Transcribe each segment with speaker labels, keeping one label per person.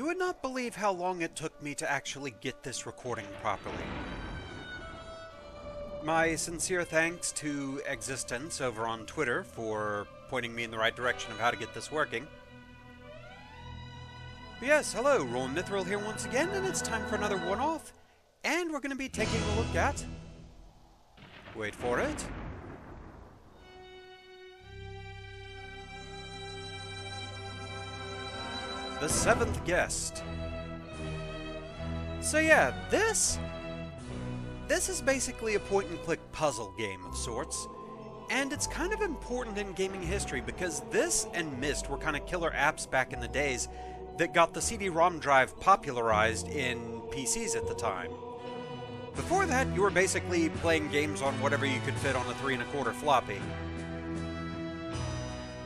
Speaker 1: You would not believe how long it took me to actually get this recording properly. My sincere thanks to Existence over on Twitter for pointing me in the right direction of how to get this working. But yes, hello, RoahmMythril here once again, and it's time for another one-off, and we're going to be taking a look at... wait for it. The Seventh Guest. So yeah, this is basically a point-and-click puzzle game of sorts, and it's kind of important in gaming history because this and Myst were kind of killer apps back in the days that got the CD-ROM drive popularized in PCs at the time. Before that, you were basically playing games on whatever you could fit on a 3 1/4 floppy.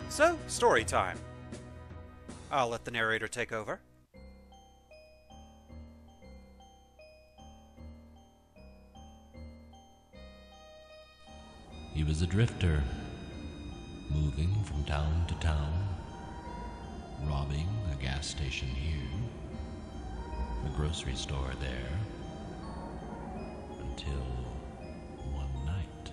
Speaker 1: So, story time. I'll let the narrator take over.
Speaker 2: He was a drifter, moving from town to town, robbing a gas station here, a grocery store there, until one night.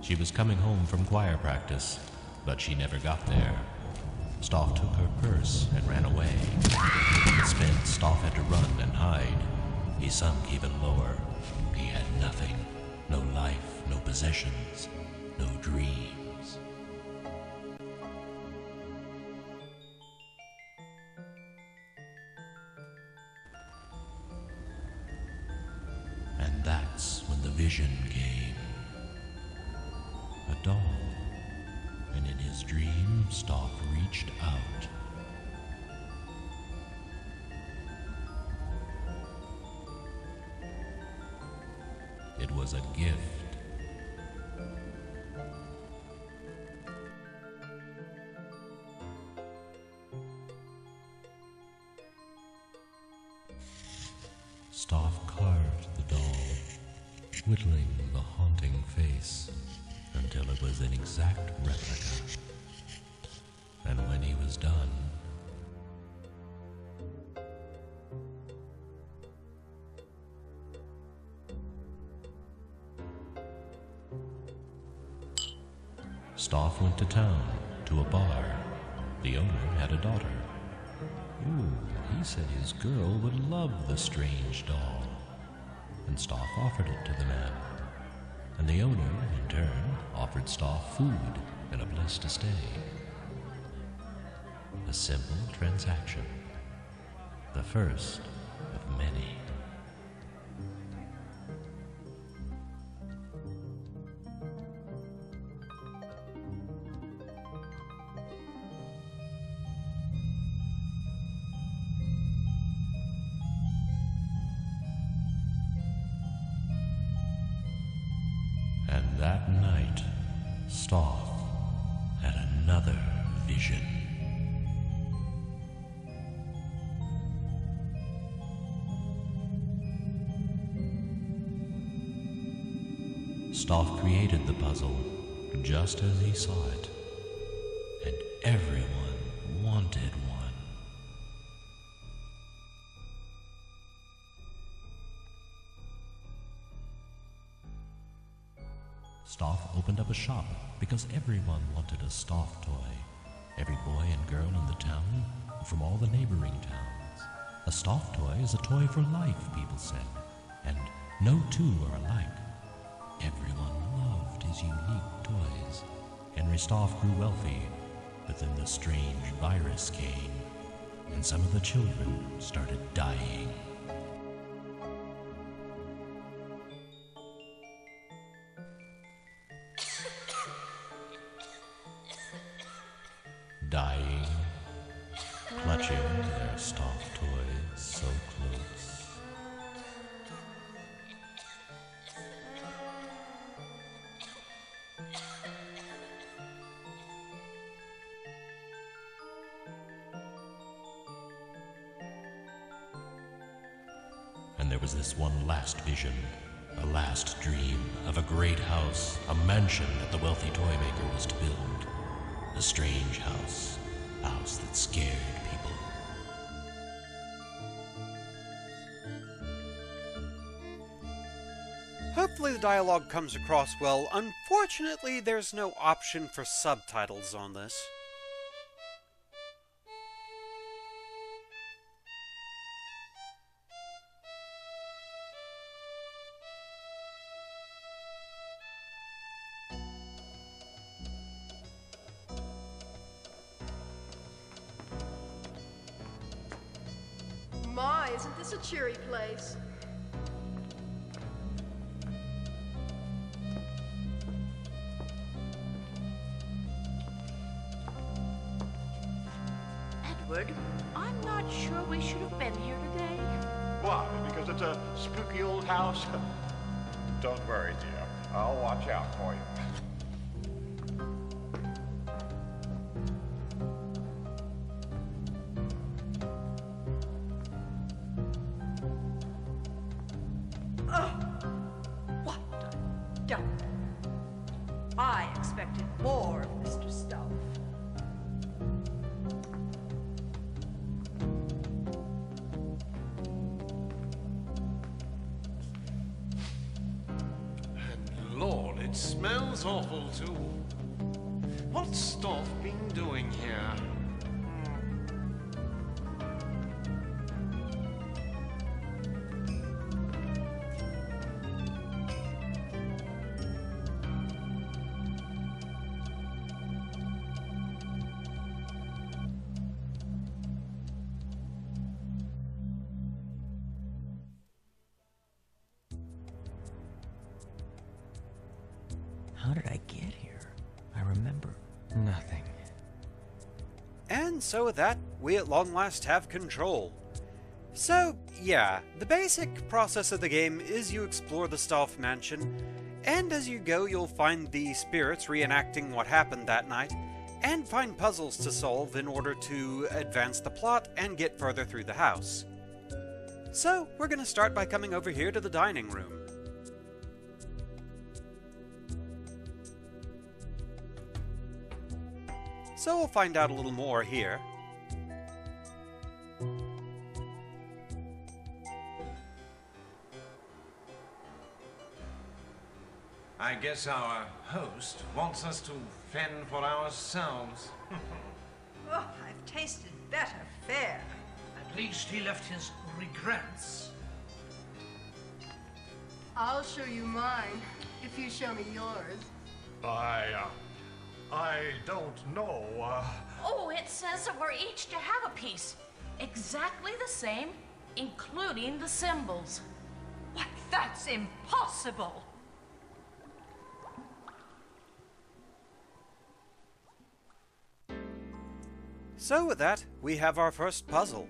Speaker 2: She was coming home from choir practice, but she never got there. Stoff took her purse and ran away. Spent, Stoff had to run and hide. He sunk even lower. He had nothing. No life, no possessions, no dreams. And that's when the vision came. A doll. And in his dream, Stoff reached out. It was a gift. Stoff carved the doll, whittling the haunting face until it was an exact replica. And when he was done, Stoff went to town, to a bar. The owner had a daughter. Ooh, he said his girl would love the strange doll. And Stoff offered it to the man. And the owner, in turn, offered Stoff food and a place to stay. A simple transaction. The first of many. And that night, Stoff had another vision. Stoff created the puzzle just as he saw it, and everyone wanted one. Stoff opened up a shop because everyone wanted a Stoff toy. Every boy and girl in the town, from all the neighboring towns. A Stoff toy is a toy for life, people said, and no two are alike. Everyone loved his unique toys. Henry Stoff grew wealthy, but then the strange virus came, and some of the children started dying. Dying, clutching their Stoff toys so close. And there was this one last vision, A last dream of a great house, a mansion that the wealthy toy maker was to build. A strange house, a house that scared people.
Speaker 1: Hopefully the dialogue comes across well. Unfortunately, there's no option for subtitles on this.
Speaker 3: My, isn't this a cheery place?
Speaker 4: Edward, I'm not sure we should have been here today.
Speaker 5: Why? Because it's a spooky old house? Don't worry, dear. I'll watch out for you.
Speaker 3: What a dump. I expected more of Mr. Stuff.
Speaker 6: And Lord, it smells awful too. What's Stoff been doing here?
Speaker 7: How did I get here? I remember nothing.
Speaker 1: And so with that, we at long last have control. So, yeah, the basic process of the game is you explore the Staff Mansion, and as you go you'll find the spirits reenacting what happened that night, and find puzzles to solve in order to advance the plot and get further through the house. So, we're going to start by coming over here to the dining room. So we'll find out a little more here.
Speaker 6: I guess our host wants us to fend for ourselves.
Speaker 3: Oh, I've tasted better fare.
Speaker 8: At least he left his regrets.
Speaker 3: I'll show you mine, if you show me yours.
Speaker 5: I don't know,
Speaker 4: Oh, it says that we're each to have a piece. Exactly the same, including the symbols.
Speaker 3: What? That's impossible!
Speaker 1: So with that, we have our first puzzle.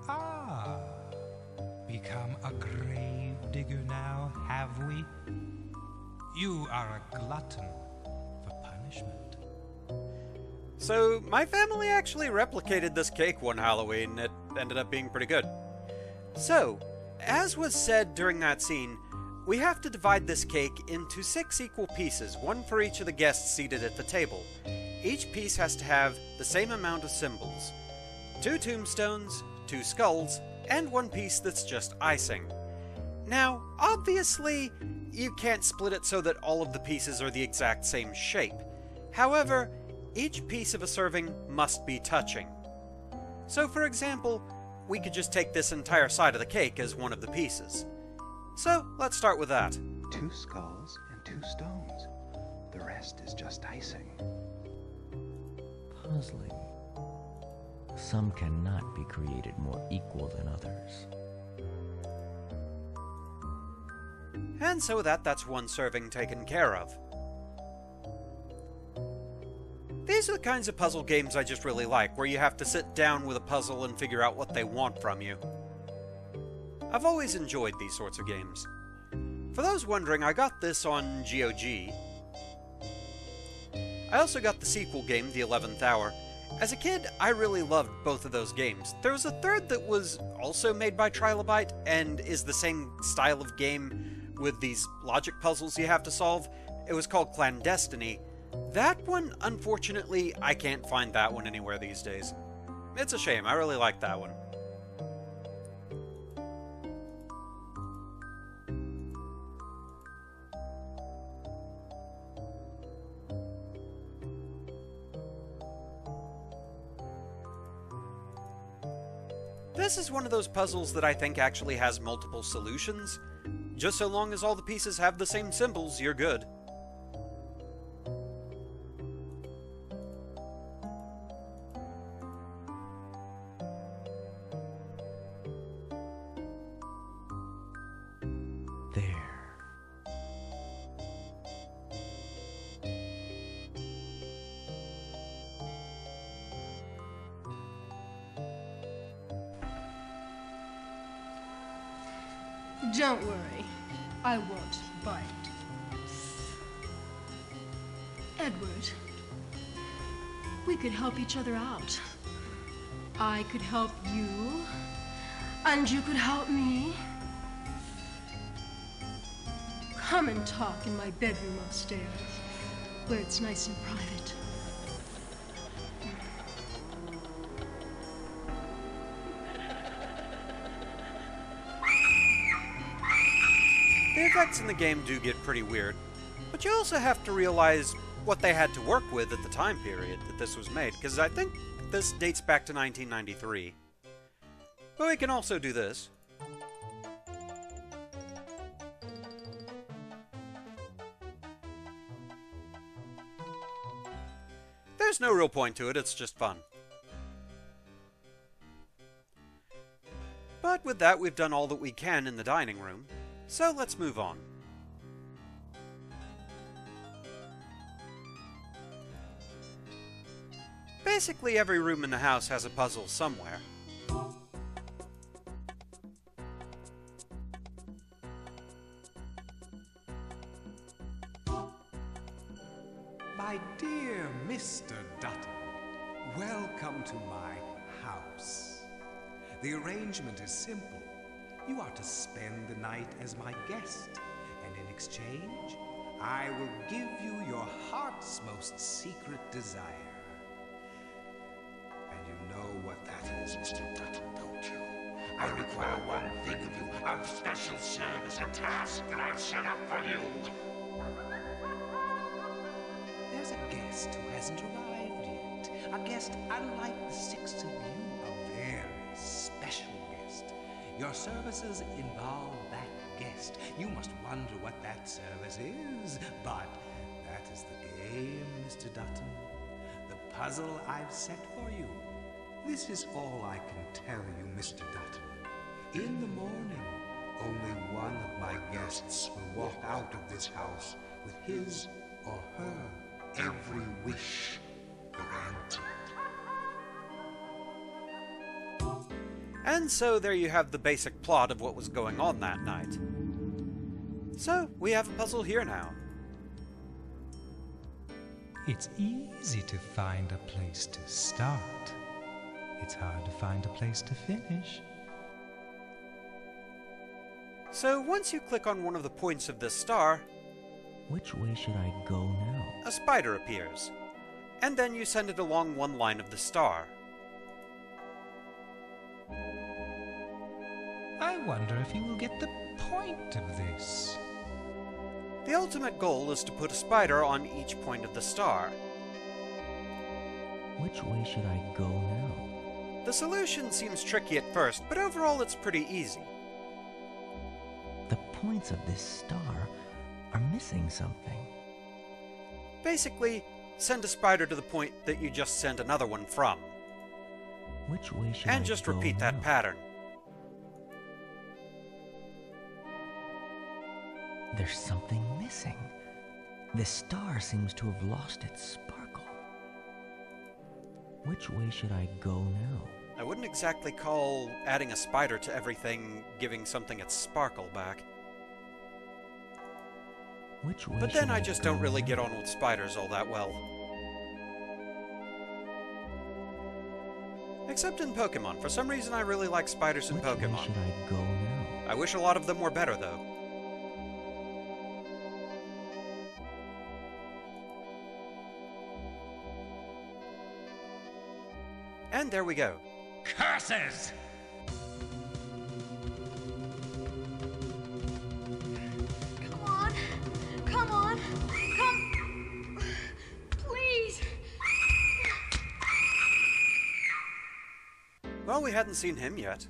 Speaker 9: Ah, become a grave digger now, have we? You are a glutton for punishment.
Speaker 1: So, my family actually replicated this cake one Halloween. It ended up being pretty good. So, as was said during that scene, we have to divide this cake into 6 equal pieces, one for each of the guests seated at the table. Each piece has to have the same amount of symbols. 2 tombstones, 2 skulls, and 1 piece that's just icing. Now, obviously, you can't split it so that all of the pieces are the exact same shape. However, each piece of a serving must be touching. So for example, we could just take this entire side of the cake as one of the pieces. So, let's start with that.
Speaker 10: 2 skulls and 2 stones. The rest is just icing.
Speaker 7: Puzzling. Some cannot be created more equal than others.
Speaker 1: And so with that, that's 1 serving taken care of. These are the kinds of puzzle games I just really like, where you have to sit down with a puzzle and figure out what they want from you. I've always enjoyed these sorts of games. For those wondering, I got this on GOG. I also got the sequel game, The 11th Hour, As a kid, I really loved both of those games. There was a third that was also made by Trilobite and is the same style of game with these logic puzzles you have to solve. It was called Clandestiny. That one, unfortunately, I can't find that one anywhere these days. It's a shame, I really like that one. This is one of those puzzles that I think actually has multiple solutions. Just so long as all the pieces have the same symbols, you're good.
Speaker 11: Don't worry, I won't bite. Edward, we could help each other out. I could help you, and you could help me. Come and talk in my bedroom upstairs, where it's nice and private.
Speaker 1: The effects in the game do get pretty weird, but you also have to realize what they had to work with at the time period that this was made, because I think this dates back to 1993. But we can also do this. There's no real point to it, it's just fun. But with that, we've done all that we can in the dining room. So let's move on. Basically, every room in the house has a puzzle somewhere.
Speaker 12: My dear Mr. Dutton, welcome to my house. The arrangement is simple. You are to spend the night as my guest, and in exchange, I will give you your heart's most secret desire. And you know what that is, Mr. Dutton, don't you? I require one thing of you, a special service, a task that I've set up for you. There's a guest who hasn't arrived yet. A guest unlike the six of you, a very special guest. Your services involve that guest. You must wonder what that service is, but that is the game, Mr. Dutton. The puzzle I've set for you. This is all I can tell you, Mr. Dutton. In the morning, only one of my guests will walk out of this house with his or her every wish granted.
Speaker 1: And so there you have the basic plot of what was going on that night. So, we have a puzzle here now.
Speaker 9: It's easy to find a place to start. It's hard to find a place to finish.
Speaker 1: So once you click on one of the points of this star,
Speaker 7: which way should I go now?
Speaker 1: A spider appears, and then you send it along one line of the star.
Speaker 9: I wonder if you will get the point of this.
Speaker 1: The ultimate goal is to put a spider on each point of the star.
Speaker 7: Which way should I go now?
Speaker 1: The solution seems tricky at first, but overall it's pretty easy.
Speaker 7: The points of this star are missing something.
Speaker 1: Basically, send a spider to the point that you just sent another one from.
Speaker 7: Which way should I go?
Speaker 1: And just repeat that pattern.
Speaker 7: There's something missing. This star seems to have lost its sparkle. Which way should I go now?
Speaker 1: I wouldn't exactly call adding a spider to everything giving something its sparkle back.
Speaker 7: Which way
Speaker 1: but then I just don't really get on with spiders all that well. Except in Pokemon. For some reason I really like spiders in Pokemon.
Speaker 7: Which way should I go now?
Speaker 1: I wish a lot of them were better, though. And there we go.
Speaker 8: Curses!
Speaker 11: Come on. Come on. Come. Please.
Speaker 1: Well, we hadn't seen him yet.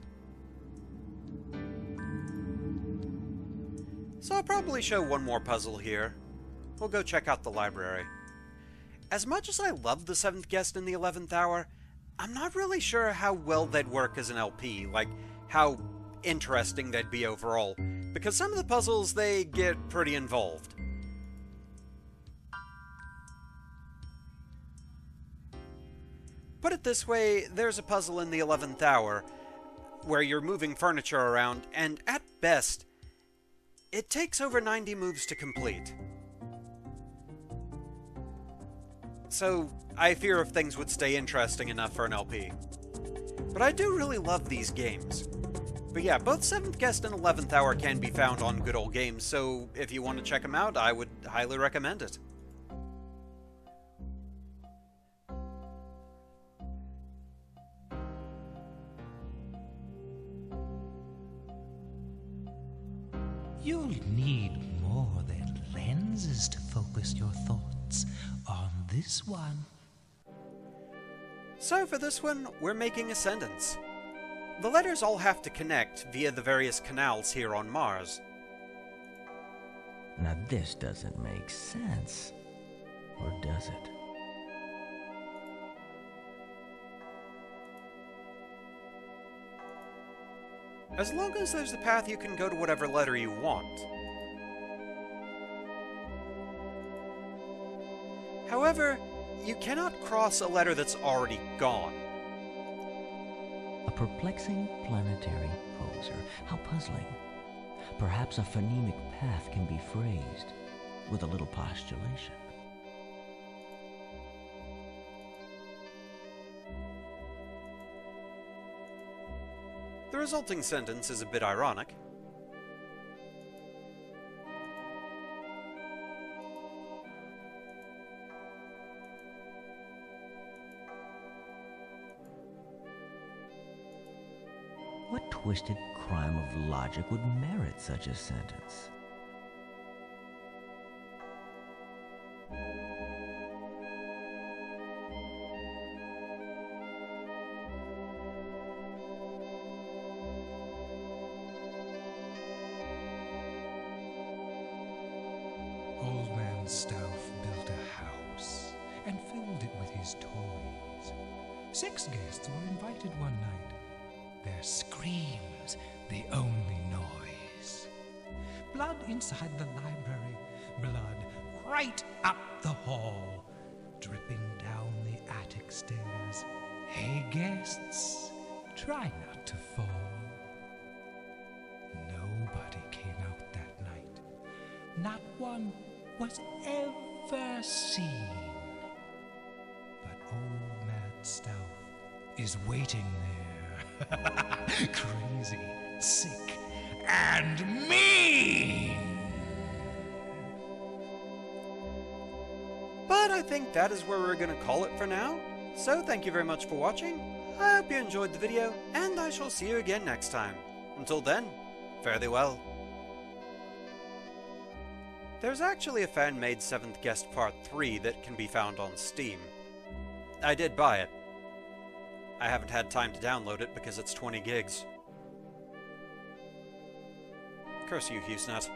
Speaker 1: So I'll probably show one more puzzle here. We'll go check out the library. As much as I love the 7th Guest and the 11th Hour, I'm not really sure how well they'd work as an LP, like how interesting they'd be overall, because some of the puzzles, they get pretty involved. Put it this way, there's a puzzle in the 11th Hour where you're moving furniture around, and at best, it takes over 90 moves to complete. So, I fear if things would stay interesting enough for an LP. But I do really love these games. But yeah, both 7th Guest and 11th Hour can be found on Good Old Games, so if you want to check them out, I would highly recommend it.
Speaker 9: You'll need more than lenses to focus your thoughts on this one.
Speaker 1: So for this one, we're making Ascendance. The letters all have to connect via the various canals here on Mars.
Speaker 7: Now this doesn't make sense. Or does it?
Speaker 1: As long as there's a path, you can go to whatever letter you want. However, you cannot cross a letter that's already gone.
Speaker 7: A perplexing planetary poser. How puzzling. Perhaps a phonemic path can be phrased with a little postulation.
Speaker 1: The resulting sentence is a bit ironic.
Speaker 7: What twisted crime of logic would merit such a sentence?
Speaker 9: Old Man Stauff built a house and filled it with his toys. 6 guests were invited one night. Their screams, the only noise. Blood inside the library, blood right up the hall, dripping down the attic stairs. Hey, guests, try not to fall. Nobody came out that night. Not one was ever seen. But old man Stauff is waiting there. Crazy, sick, and mean!
Speaker 1: But I think that is where we're going to call it for now. So thank you very much for watching. I hope you enjoyed the video, and I shall see you again next time. Until then, fare thee well. There's actually a fan-made 7th Guest Part 3 that can be found on Steam. I did buy it. I haven't had time to download it because it's 20 gigs. Curse you, HughesNet.